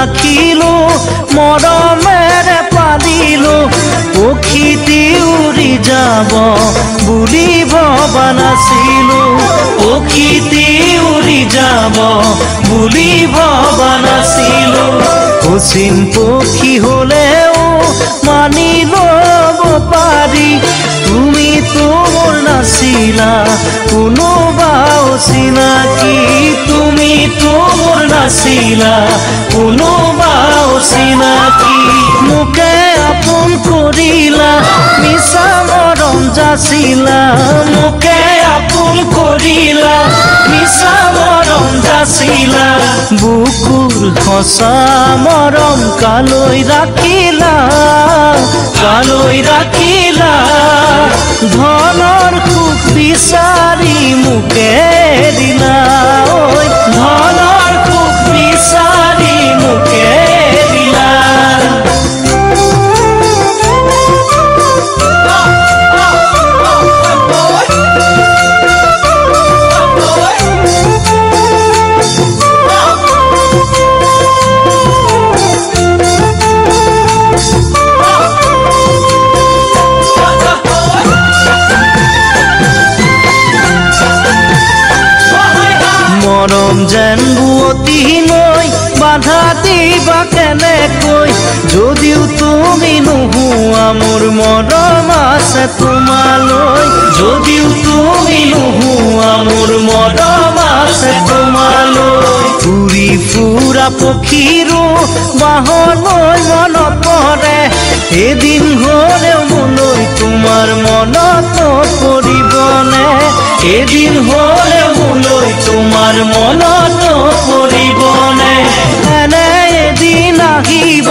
ৰাখিলো মৰমেৰে পালিলো পক্ষীটি উৰি যাব বুলি ভবা নাছিলো পক্ষীটি উৰি যাব বুলি ভবা নাছিলো অচিন পক্ষী হলেও মানি ল'ব পাৰি তুমি তোৰ নাছিলা কোনোবা অচিনাকি তুমি তোৰ নাছিলা কোনোবা অচিনাকি মোকে আপোন কৰিলা মিছা মৰম যাচিলা মোকে আপোন কৰিলা মিছা মৰম যাচিলা বুকুৰ সঁচা মৰম কালৈ ৰাখিলা ধনৰ সুখ বিচাৰি মোকে দিলা ঐ ধনৰ সুখ বিচাৰি মোকে দিলা মৰম যেন বুৱতী নৈ বাধা দিবা কেনেকৈ যদিও তুমি নোহোৱা মোৰ মৰম আছে তোমালৈ যদিও তুমি নোহোৱা মোৰ মৰম আছে তোমালৈ উৰি ফুৰা পক্ষীৰো বাহলৈ মনত পৰে এদিন হ'লেও মোলৈ তোমাৰ মনত পৰিবনে এদিন হ'লেও মোলৈ তোমাৰ মনত পৰিবনে এনে এদিন আহিব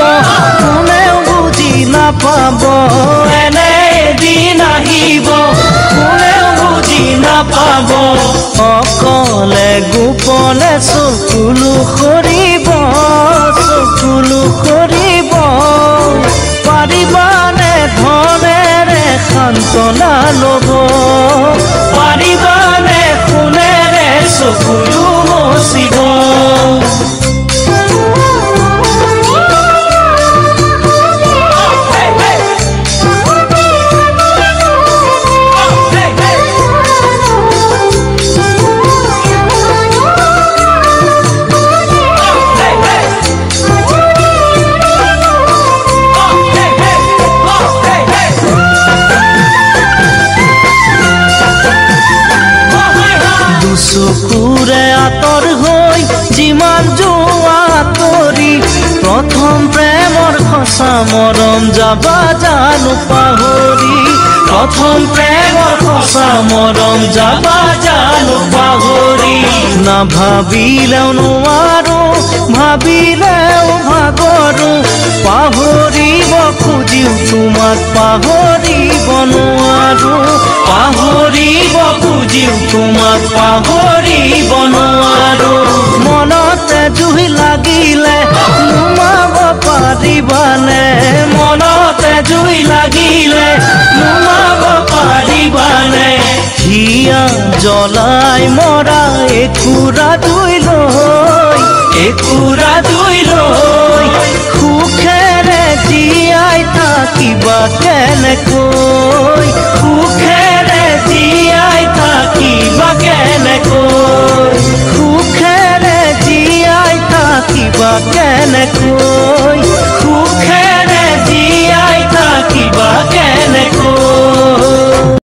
কোনেও বুজি নাপাব এনে এদিন আহিব কোনেও বুজি নাপাব অকলে গোপনে চকুলো সৰিব পাৰিবানে ধনেৰে সান্তনা ল'ব পাৰিবানে সোণেৰে চকুলো মচিব চকুৰে আঁতৰ হৈ যিমান যোৱা আঁতৰি প্ৰথম প্ৰেমৰ সঁচা মৰম যাবা জানো পাহৰি প্ৰথম প্ৰেমৰ সঁচা মৰম যাবা জানো পাহৰি নাভাবিলেও নোৱাৰো ভাবিলেও ভাগৰো পাহৰিব খুজিও তোমাক পাহৰিব নোৱাৰো পাহৰিব খুজিও তোমাক পাহৰিব নোৱাৰো মনতে জুই লাগিলে নুমাব পাৰিবানে মনতে জুই লাগিলে নুমাব পাৰিবানে হিয়া জ্বলাই মৰা একুৰা জুই লৈ সুখেৰে জীয়াই থাকিবা কেনেকৈ সুখেৰে জীয়াই থাকিবা কেনেকৈ সুখেৰে জীয়াই থাকিবা কেনেকৈ